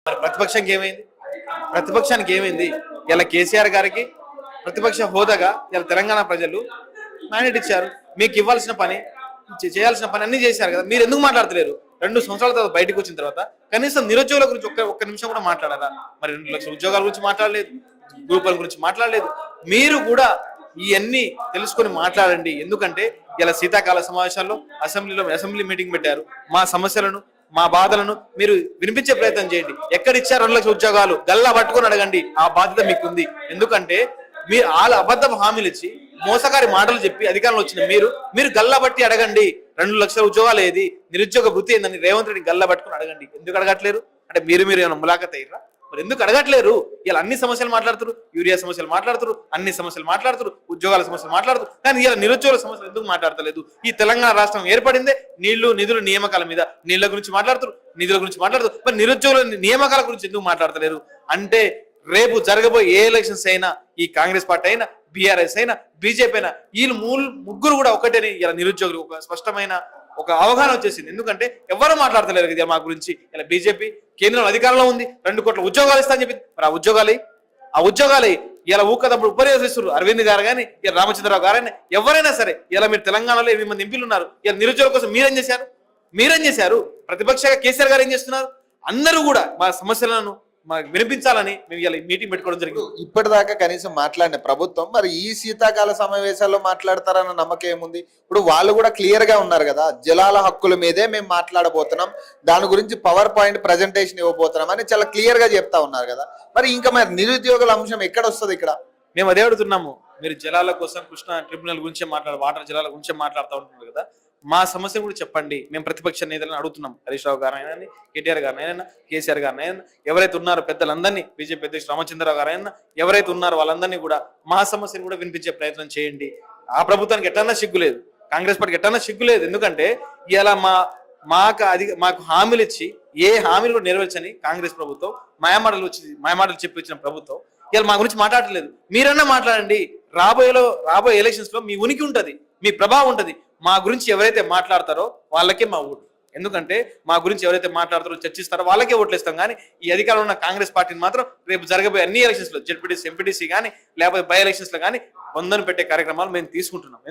మరి ప్రతిపక్షానికి ఏమైంది? ఇలా కేసీఆర్ గారికి ప్రతిపక్ష హోదాగా ఇలా తెలంగాణ ప్రజలు మ్యాండేట్ ఇచ్చారు. మీకు ఇవ్వాల్సిన పని చేయాల్సిన పని అన్ని చేశారు కదా, మీరు ఎందుకు మాట్లాడతలేరు? 2 సంవత్సరాల తర్వాత బయటకు వచ్చిన తర్వాత కనీసం నిరుద్యోగుల గురించి ఒక్క నిమిషం కూడా మాట్లాడారా? మరి 2 లక్షల ఉద్యోగాల గురించి మాట్లాడలేదు, గ్రూపుల గురించి మాట్లాడలేదు. మీరు కూడా ఇవన్నీ తెలుసుకొని మాట్లాడండి. ఎందుకంటే ఇలా శీతాకాల సమావేశాల్లో అసెంబ్లీ మీటింగ్ పెట్టారు. మా సమస్యలను మా బాధలను మీరు వినిపించే ప్రయత్నం చేయండి. ఎక్కడిచ్చారు 2 లక్షల ఉద్యోగాలు గల్లా పట్టుకొని అడగండి. ఆ బాధ్యత మీకుంది. ఎందుకంటే మీరు వాళ్ళ అబద్ధ హామీలు ఇచ్చి మోసగారి మాటలు చెప్పి అధికారంలో వచ్చిన మీరు గల్లా బట్టి అడగండి. 2 లక్షల ఉద్యోగాలు ఏది, నిరుద్యోగ వృత్తి ఏందని రేవంత్ రెడ్డి గల్లా పట్టుకుని అడగండి. ఎందుకు అడగట్లేరు? అంటే మీరు ఏమైనా ములాఖత్ అయ్యారా? మరి ఎందుకు అడగట్లేరు? ఇలా అన్ని సమస్యలు మాట్లాడుతారు, యూరియా సమస్యలు మాట్లాడుతారు, అన్ని సమస్యలు మాట్లాడుతారు, ఉద్యోగాల సమస్యలు మాట్లాడుతారు. కానీ ఇలా నిరుద్యోగ సమస్యలు ఎందుకు మాట్లాడతలేదు? ఈ తెలంగాణ రాష్ట్రం ఏర్పడిందే నీళ్లు నిధులు నియామకాల మీద. నీళ్ల గురించి మాట్లాడుతారు, నిధుల గురించి మాట్లాడుతారు, మరి నిరుద్యోగుల నియామకాల గురించి ఎందుకు మాట్లాడతలేరు? అంటే రేపు జరగబోయే ఏ ఎలక్షన్స్ అయినా ఈ కాంగ్రెస్ పార్టీ అయినా, బీఆర్ఎస్ అయినా, బీజేపీ అయినా, వీళ్ళు ముగ్గురు కూడా ఒకటేని ఇలా నిరుద్యోగులు ఒక స్పష్టమైన ఒక అవగాహన వచ్చేసింది. ఎందుకంటే ఎవరు మాట్లాడతలేరు కదా మా గురించి. ఇలా బీజేపీ కేంద్రంలో అధికారంలో ఉంది, 2 కోట్ల ఉద్యోగాలు ఇస్తా అని చెప్పింది. మరి ఆ ఉద్యోగాలు ఇలా ఊకదప్పుడు ఉపయోగిస్తున్నారు. అరవింద్ గారు కానీ, ఇలా రామచంద్రరావు గారైనా, ఎవరైనా సరే. ఇలా మీరు తెలంగాణలో 8 మంది ఎంపీలు ఉన్నారు. ఇలా నిరుద్యోగుల కోసం మీరేం చేశారు? ప్రతిపక్షంగా కేసీఆర్ గారు ఏం చేస్తున్నారు? అందరూ కూడా మా సమస్యలను వినిపించాలని మేము ఇలా మీటింగ్ పెట్టుకోవడం జరిగింది. ఇప్పటిదాకా కనీసం మాట్లాడిన ప్రభుత్వం మరి ఈ శీతాకాల సమావేశాల్లో మాట్లాడతారన్న నమ్మకం ఏముంది? ఇప్పుడు వాళ్ళు కూడా క్లియర్ గా ఉన్నారు కదా, జలాల హక్కుల మీదే మేము మాట్లాడబోతున్నాం, దాని గురించి పవర్ పాయింట్ ప్రజెంటేషన్ ఇవ్వబోతున్నాం అని చాలా క్లియర్ గా చెప్తా ఉన్నారు కదా. మరి ఇంకా మరి నిరుద్యోగుల అంశం ఎక్కడ వస్తుంది ఇక్కడ? మేము అదే అడుగుతున్నాము. మీరు జలాల కోసం కృష్ణా ట్రిబ్యునల్ గురించి వాటర్ జలాల గురించి మాట్లాడుతూ ఉంటున్నారు కదా, మా సమస్య కూడా చెప్పండి. మేము ప్రతిపక్ష నేతలను అడుగుతున్నాం. హరీష్ రావు గారైనా, కేటీఆర్ గారినైనా, కేసీఆర్ గారినైనా, ఎవరైతే ఉన్నారో పెద్దలందరినీ, బీజేపీ అధ్యక్షుడు రామచంద్రరావు గారైనా, ఎవరైతే ఉన్నారో వాళ్ళందరినీ కూడా మా సమస్యను కూడా వినిపించే ప్రయత్నం చేయండి. ఆ ప్రభుత్వానికి ఎట్టన్నా సిగ్గులేదు, కాంగ్రెస్ పార్టీకి ఎట్టన్నా సిగ్గులేదు. ఎందుకంటే ఇలా మాకు హామీలు ఇచ్చి ఏ హామీలు కూడా నెరవేర్చని కాంగ్రెస్ ప్రభుత్వం, మాయమాటలు చెప్పించిన ప్రభుత్వం ఇలా మా గురించి మాట్లాడలేదు. మీరన్నా మాట్లాడండి. రాబోయే ఎలక్షన్స్ లో మీ ఉనికి ఉంటది, మీ ప్రభావం ఉంటది. మా గురించి ఎవరైతే మాట్లాడతారో వాళ్ళకే మా ఓటు. ఎందుకంటే మా గురించి ఎవరైతే మాట్లాడతారో, చర్చిస్తారో వాళ్ళకే ఓట్లు ఇస్తాం. కానీ ఈ అధికారంలో ఉన్న కాంగ్రెస్ పార్టీని మాత్రం రేపు జరగబోయే అన్ని ఎలక్షన్స్ లో, జెడ్పీటీసీ, ఎంపీటీసీ కానీ, లేకపోతే బై ఎలక్షన్స్ లో కానీ వందను పెట్టే కార్యక్రమాలు మేము తీసుకుంటున్నాం.